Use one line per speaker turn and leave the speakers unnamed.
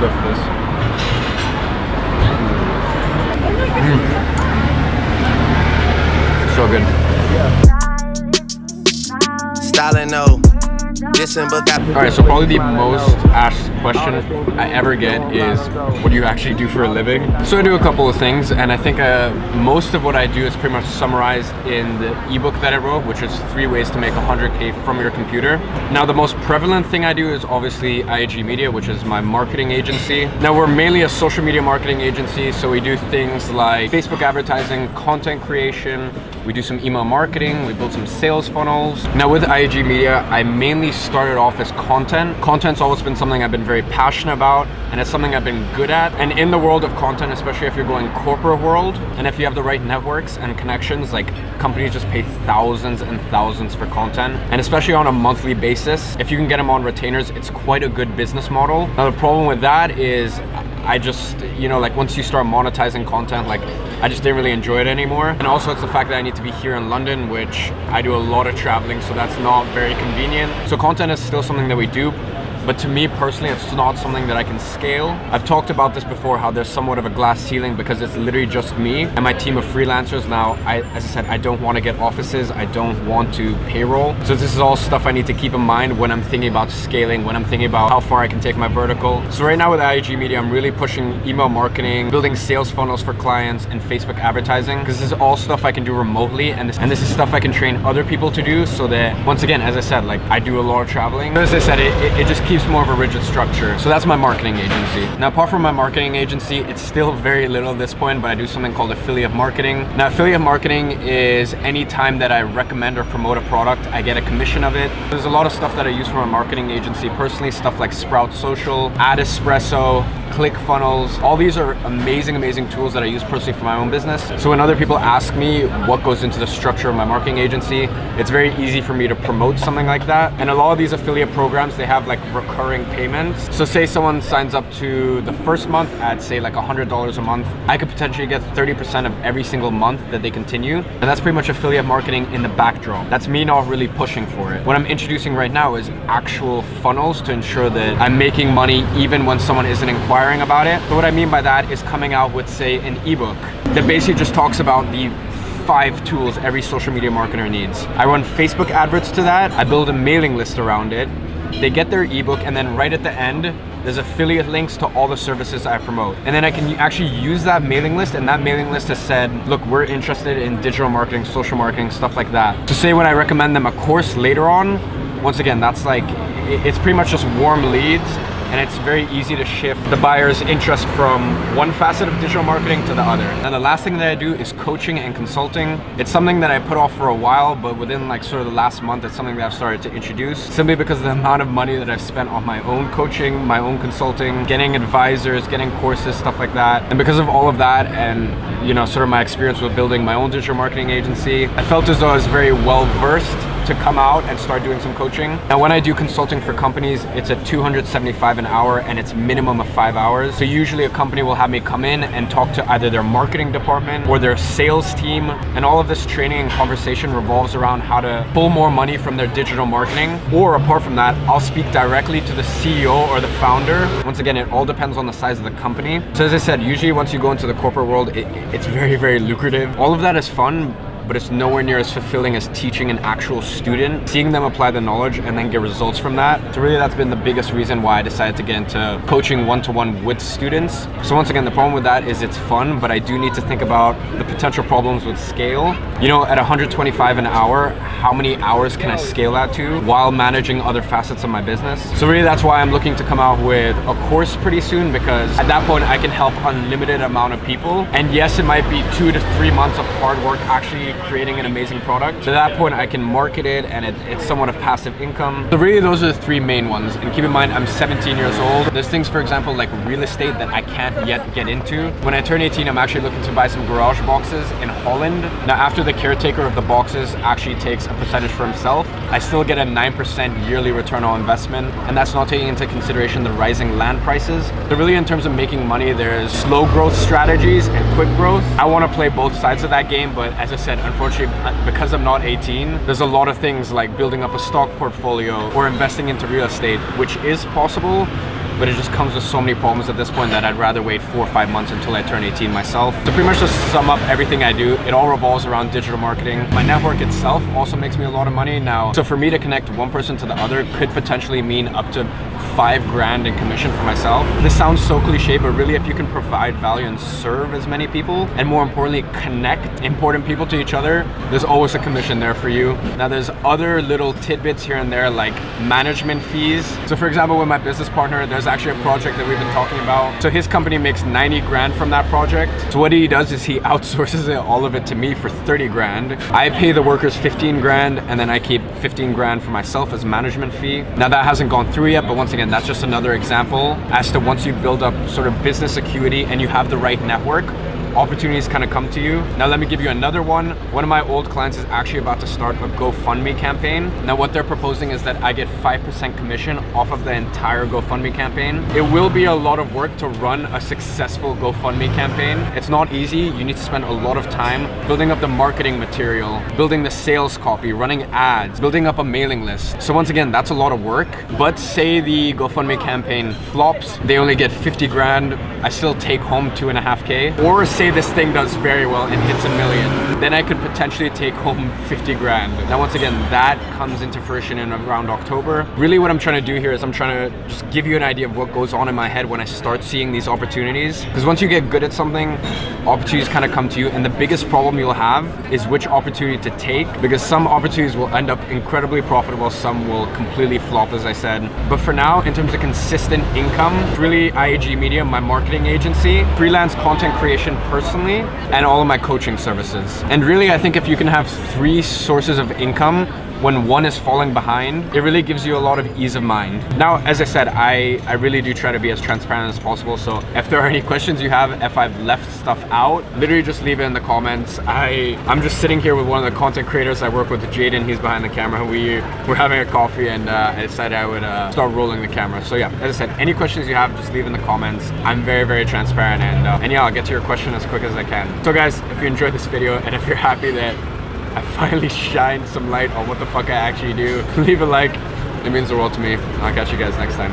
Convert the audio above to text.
go for this. So good. Styling, no. Alright, so probably the most asked question I ever get is, what do you actually do for a living? So I do a couple of things, and I think most of what I do is pretty much summarized in the ebook that I wrote, which is 3 ways to make 100K from your computer. Now, the most prevalent thing I do is obviously IAG Media, which is my marketing agency. Now, we're mainly a social media marketing agency, so we do things like Facebook advertising, content creation, we do some email marketing, we build some sales funnels. Now, with IAG Media, I mainly started off as content. Content's always been something I've been very passionate about, and it's something I've been good at. And in the world of content, especially if you're going corporate world, and if you have the right networks and connections, like companies just pay thousands and thousands for content. And especially on a monthly basis, if you can get them on retainers, it's quite a good business model. Now, the problem with that is I just, you know, like once you start monetizing content, like I just didn't really enjoy it anymore. And also it's the fact that I need to be here in London, which I do a lot of traveling, so that's not very convenient. So content is still something that we do, but to me personally, it's not something that I can scale. I've talked about this before, how there's somewhat of a glass ceiling because it's literally just me and my team of freelancers. Now, as I said, I don't want to get offices. I don't want to payroll. So this is all stuff I need to keep in mind when I'm thinking about scaling, when I'm thinking about how far I can take my vertical. So right now with IAG Media, I'm really pushing email marketing, building sales funnels for clients, and Facebook advertising, because this is all stuff I can do remotely, and this is stuff I can train other people to do, so that, once again, as I said, like I do a lot of traveling. As I said, it just keeps more of a rigid structure. So that's my marketing agency. Now, apart from my marketing agency, it's still very little at this point, but I do something called affiliate marketing. Now, affiliate marketing is any time that I recommend or promote a product, I get a commission of it. There's a lot of stuff that I use from a marketing agency personally, stuff like Sprout Social, Ad Espresso, ClickFunnels. All these are amazing tools that I use personally for my own business. So when other people ask me what goes into the structure of my marketing agency, it's very easy for me to promote something like that. And a lot of these affiliate programs, they have like recurring payments. So say someone signs up to the first month at say like $100 a month, I could potentially get 30% of every single month that they continue. And that's pretty much affiliate marketing in the backdrop. That's me not really pushing for it. What I'm introducing right now is actual funnels to ensure that I'm making money even when someone isn't inquiring about it. So what I mean by that is coming out with, say, an ebook that basically just talks about the 5 tools every social media marketer needs. I run Facebook adverts to that. I build a mailing list around it. They get their ebook, and then right at the end, there's affiliate links to all the services I promote. And then I can actually use that mailing list, and that mailing list has said, look, we're interested in digital marketing, social marketing, stuff like that. To say when I recommend them a course later on, once again, that's like, it's pretty much just warm leads, and it's very easy to shift the buyer's interest from one facet of digital marketing to the other. And the last thing that I do is coaching and consulting. It's something that I put off for a while, but within like sort of the last month, it's something that I've started to introduce, simply because of the amount of money that I've spent on my own coaching, my own consulting, getting advisors, getting courses, stuff like that. And because of all of that, and you know, sort of my experience with building my own digital marketing agency, I felt as though I was very well versed to come out and start doing some coaching. Now, when I do consulting for companies, it's at $275 an hour, and it's minimum of 5 hours. So usually a company will have me come in and talk to either their marketing department or their sales team. And all of this training and conversation revolves around how to pull more money from their digital marketing. Or apart from that, I'll speak directly to the CEO or the founder. Once again, it all depends on the size of the company. So as I said, usually once you go into the corporate world, it's very lucrative. All of that is fun, but it's nowhere near as fulfilling as teaching an actual student, seeing them apply the knowledge and then get results from that. So really that's been the biggest reason why I decided to get into coaching one-to-one with students. So once again, the problem with that is it's fun, but I do need to think about the potential problems with scale. You know, at $125 an hour, how many hours can I scale that to while managing other facets of my business? So really that's why I'm looking to come out with a course pretty soon, because at that point I can help unlimited amount of people. And yes, it might be 2 to 3 months of hard work actually creating an amazing product. So at that point I can market it, and it's somewhat of passive income. So really those are the 3 main ones. And keep in mind, I'm 17 years old. There's things, for example, like real estate that I can't yet get into. When I turn 18, I'm actually looking to buy some garage boxes in Holland. Now, after the caretaker of the boxes actually takes a percentage for himself, I still get a 9% yearly return on investment. And that's not taking into consideration the rising land prices. So really in terms of making money, there's slow growth strategies and quick growth. I want to play both sides of that game, but as I said, unfortunately, because I'm not 18, there's a lot of things like building up a stock portfolio or investing into real estate, which is possible, but it just comes with so many problems at this point that I'd rather wait 4 or 5 months until I turn 18 myself. To pretty much just sum up everything I do, it all revolves around digital marketing. My network itself also makes me a lot of money now. So for me to connect one person to the other could potentially mean up to 5 grand in commission for myself. This sounds so cliche, but really if you can provide value and serve as many people, and more importantly, connect important people to each other, there's always a commission there for you. Now there's other little tidbits here and there like management fees. So for example, with my business partner, there's actually a project that we've been talking about. So his company makes 90 grand from that project. So what he does is he outsources all of it to me for 30 grand. I pay the workers 15 grand and then I keep 15 grand for myself as management fee. Now that hasn't gone through yet, but once again, that's just another example as to once you build up sort of business acuity and you have the right network, opportunities kind of come to you. Now let me give you another one. One of my old clients is actually about to start a GoFundMe campaign. Now what they're proposing is that I get 5% commission off of the entire GoFundMe campaign. It will be a lot of work to run a successful GoFundMe campaign. It's not easy. You need to spend a lot of time building up the marketing material, building the sales copy, running ads, building up a mailing list. So once again, that's a lot of work. But say the GoFundMe campaign flops, they only get 50 grand. I still take home 2.5K. Or say this thing does very well and hits 1 million, then I could potentially take home 50 grand. Now once again, that comes into fruition in around October. Really what I'm trying to do here is I'm trying to just give you an idea of what goes on in my head when I start seeing these opportunities. Because once you get good at something, opportunities kind of come to you, and the biggest problem you'll have is which opportunity to take, because some opportunities will end up incredibly profitable, some will completely flop, as I said. But for now, in terms of consistent income, it's really IAG Media, my marketing agency, freelance content creation personally, and all of my coaching services. And really, I think if you can have 3 sources of income when one is falling behind, it really gives you a lot of ease of mind. Now, as I said, I really do try to be as transparent as possible. So if there are any questions you have, if I've left stuff out, literally just leave it in the comments. I'm just sitting here with one of the content creators I work with, Jaden. He's behind the camera. We're having a coffee, and I decided I would start rolling the camera. So yeah, as I said, any questions you have, just leave in the comments. I'm very, very transparent, and yeah, I'll get to your question as quick as I can. So guys, if you enjoyed this video, and if you're happy that I finally shined some light on what the fuck I actually do, leave a like. It means the world to me. I'll catch you guys next time.